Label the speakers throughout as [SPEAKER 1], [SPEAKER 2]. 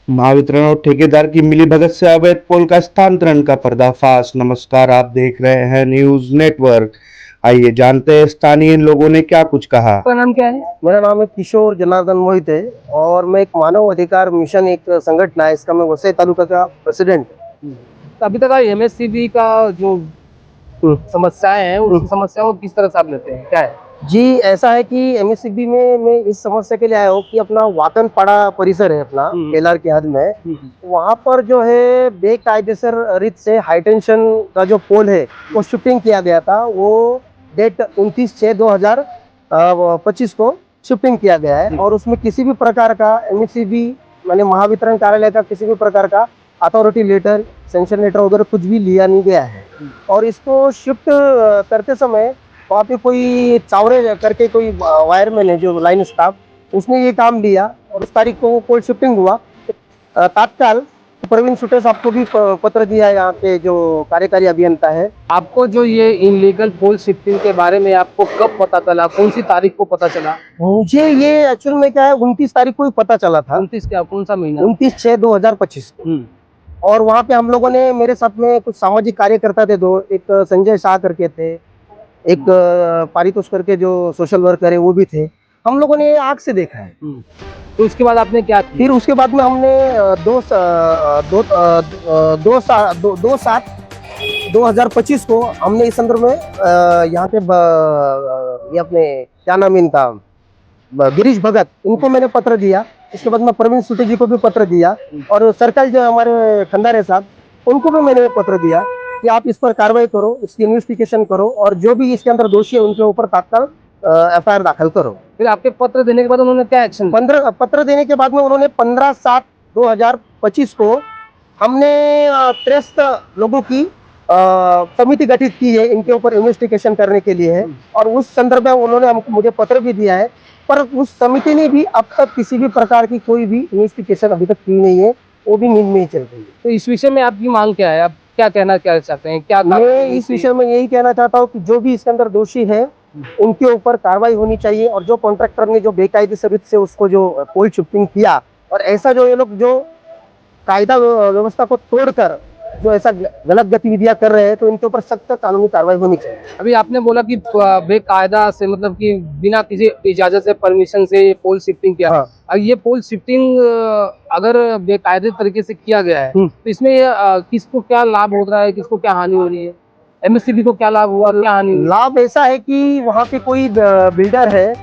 [SPEAKER 1] महावितरण और ठेकेदार की मिलीभगत से अवैध पोल का स्थानांतरण का पर्दाफाश। नमस्कार, आप देख रहे हैं न्यूज नेटवर्क। आइए जानते हैं स्थानीय लोगों ने क्या कुछ कहा।
[SPEAKER 2] आपका नाम क्या है?
[SPEAKER 3] मेरा नाम है किशोर जनार्दन मोहित है और मैं एक मानव अधिकार मिशन एक संगठन है, इसका मैं वसई तालुका का प्रेसिडेंट।
[SPEAKER 2] तो अभी तक एमएससीबी का जो समस्याएं हैं उस समस्याओं को किस तरह से आप लेते हैं, क्या है?
[SPEAKER 3] जी, ऐसा है कि एमएससीबी में मैं इस समस्या के लिए आया हूँ कि अपना वाकन पाड़ा परिसर है अपना केलार की हद में, वहाँ पर जो है बेकायदेसर रीत से हाईटेंशन का जो पोल है वो शिफ्टिंग किया गया था। वो डेट 29/6/2025 को शिफ्टिंग किया गया है और उसमें किसी भी प्रकार का एमएससीबी माने महावितरण कार्यालय का किसी भी प्रकार का अथॉरिटी लेटर, सेंक्शन लेटर वगैरह कुछ भी लिया नहीं गया है। और इसको शिफ्ट करते समय वहाँ पे कोई चावरे करके कोई वायरमैन है जो लाइन स्टाफ, उसने ये काम लिया और उस तारीख को पोल शिफ्टिंग हुआ। तात्काल प्रवीण सुटे साहब को भी पत्र दिया, यहाँ पे जो कार्यकारी अभियंता है।
[SPEAKER 2] आपको जो ये इनलीगल पोल शिफ्टिंग के बारे में आपको कब पता चला, कौन सी तारीख को पता चला?
[SPEAKER 3] मुझे ये एक्चुअल में क्या है 29 तारीख को ही पता चला था।
[SPEAKER 2] 29 क्या, कौन सा महीना?
[SPEAKER 3] 29/6/2025। और वहाँ पे हम लोगों ने, मेरे साथ में कुछ सामाजिक कार्यकर्ता थे दो, एक संजय शाह करके थे, एक पारितोष करके जो सोशल वर्कर है वो भी थे। हम लोगों ने आग से देखा है।
[SPEAKER 2] तो उसके बाद आपने क्या किया?
[SPEAKER 3] फिर उसके बाद में हमने 2/7/2025 को हमने इस संदर्भ में यहाँ पे ये अपने क्या नाम है इनका, गिरीश भगत, इनको मैंने पत्र दिया। इसके बाद में प्रवीण सुटे जी को भी पत्र दिया और सरकार जो हमारे खंडारे साहब, उनको भी मैंने पत्र दिया कि आप इस पर कार्रवाई करो, इसकी इन्वेस्टिगेशन करो और जो भी इसके अंदर दोषी है उनके ऊपर तत्काल एफआईआर दाखिल करो।
[SPEAKER 2] फिर आपके पत्र देने के बाद उन्होंने क्या एक्शन?
[SPEAKER 3] पत्र देने के बाद में उन्होंने 15/7/2025 को हमने 63 लोगों की समिति गठित की है इनके ऊपर इन्वेस्टिगेशन करने के लिए है। और उस संदर्भ में उन्होंने हमको मुझे पत्र भी दिया है, पर उस समिति ने भी अब तक किसी भी प्रकार की कोई भी इन्वेस्टिगेशन अभी तक की नहीं है, वो भी नींद में ही चल रही है।
[SPEAKER 2] तो इस विषय में आपकी मांग क्या है? आप क्या कहना क्या चाहते हैं? क्या
[SPEAKER 3] मैं इस विषय में यही कहना चाहता हूँ कि जो भी इसके अंदर दोषी है उनके ऊपर कार्रवाई होनी चाहिए और जो कॉन्ट्रैक्टर ने जो बेकायदेसर रीत से उसको जो पोल शिफ्टिंग किया और ऐसा जो ये लोग जो कायदा व्यवस्था को तोड़कर जो ऐसा गलत गतिविधियां कर रहे हैं, तो इनके ऊपर सख्त कानूनी कार्रवाई होनी चाहिए।
[SPEAKER 2] अभी आपने बोला कि बेकायदा से, मतलब कि बिना किसी इजाजत से, परमिशन से पोल शिफ्टिंग किया।
[SPEAKER 3] हाँ।
[SPEAKER 2] अब ये पोल शिफ्टिंग अगर बेकायदे तरीके से किया गया है तो इसमें किसको क्या लाभ हो रहा है, किसको क्या हानि हो रही है? एमएससीबी को क्या लाभ हुआ, क्या हानि हुई?
[SPEAKER 3] लाभ ऐसा है कि वहाँ पे कोई बिल्डर है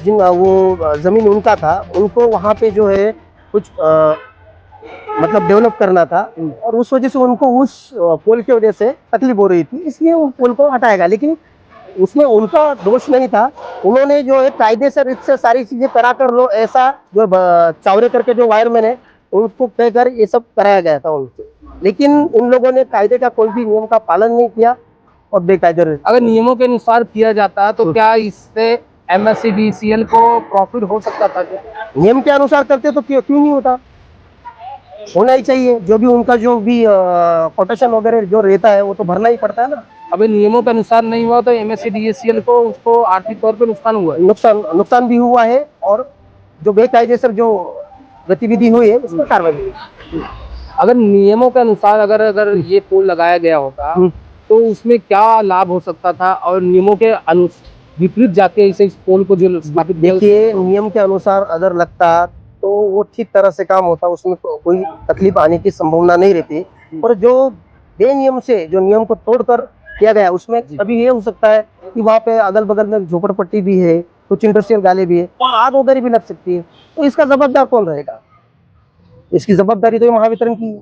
[SPEAKER 3] जिन वो जमीन उनका था, उनको वहाँ पे जो है कुछ मतलब डेवलप करना था और उस वजह से उनको उस पोल की वजह से तकलीफ हो रही थी, इसलिए वो पोल को हटाएगा। लेकिन उसमें उनका दोष नहीं था, उन्होंने जो है कायदेसर इससे सारी चीजें करा कर लो, ऐसा जो चावरे करके जो वायरमैन है उनको कहकर ये सब कराया गया था उनसे। लेकिन उन लोगों ने कायदे का कोई भी नियम का पालन नहीं किया और बेकायदे।
[SPEAKER 2] अगर नियमों के अनुसार किया जाता तो क्या इससे एमएससीबीसीएल को प्रॉफिट हो सकता था?
[SPEAKER 3] नियम के अनुसार करते तो क्यों नहीं होता, होना ही चाहिए। जो भी उनका जो भी कोटेशन वगैरह जो रहता है वो तो भरना ही पड़ता है ना।
[SPEAKER 2] अभी नियमों के अनुसार नहीं हुआ तो एमएससीडीसीएल को उसको आर्थिक तौर पर नुकसान हुआ है।
[SPEAKER 3] नुकसान भी हुआ है और जो बेकायदेसर जो गतिविधि हुई है उसमें कार्रवाई हुई।
[SPEAKER 2] अगर नियमों के अनुसार अगर ये पोल लगाया गया होता तो उसमें क्या लाभ हो सकता था और नियमों के विपरीत जाके इस पोल को जो स्थापित,
[SPEAKER 3] देखिए नियम के अनुसार अगर लगता तो वो ठीक तरह से काम होता, उसमें कोई तकलीफ आने की संभावना नहीं रहती। और जो बेनियम से जो नियम को तोड़कर किया गया उसमें अभी ये हो सकता है कि वहाँ पे अगल बगल में झोपड़पट्टी भी है, कुछ इंडस्ट्रियल गाले भी है और आग वगैरह भी लग सकती है, तो इसका जवाबदार कौन रहेगा? इसकी जवाबदारी तो महावितरण की।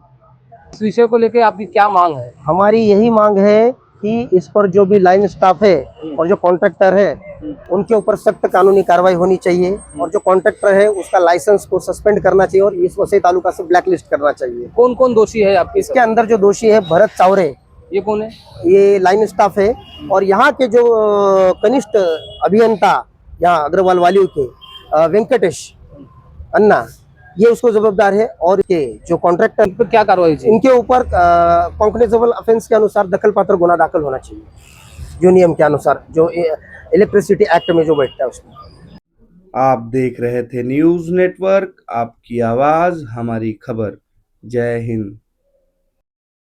[SPEAKER 2] इस विषय को लेकर आपकी क्या मांग है?
[SPEAKER 3] हमारी यही मांग है कि इस पर जो भी लाइन स्टाफ है और जो कॉन्ट्रैक्टर है उनके ऊपर सख्त कानूनी कार्रवाई होनी चाहिए और जो कॉन्ट्रैक्टर है उसका लाइसेंस को सस्पेंड करना चाहिए और इस वसई तालुका से ब्लैक लिस्ट करना चाहिए।
[SPEAKER 2] कौन कौन दोषी है आपके?
[SPEAKER 3] इसके अंदर जो दोषी है भरत चावरे,
[SPEAKER 2] ये कौन है?
[SPEAKER 3] ये लाइन स्टाफ है। और यहाँ के जो कनिष्ठ अभियंता यहाँ अग्रवाल वालियों के वेंकटेश अन्ना, ये उसको जवाबदार है। और ये जो कॉन्ट्रैक्टर
[SPEAKER 2] पर क्या कार्रवाई चाहिए?
[SPEAKER 3] इनके ऊपर कॉग्निजेबल ऑफेंस के अनुसार दखल पात्र गुना दाखिल होना चाहिए, जो नियम के अनुसार जो इलेक्ट्रिसिटी एक्ट में जो बैठता है उसमें।
[SPEAKER 1] आप देख रहे थे न्यूज़ नेटवर्क, आपकी आवाज़ हमारी खबर। जय हिंद।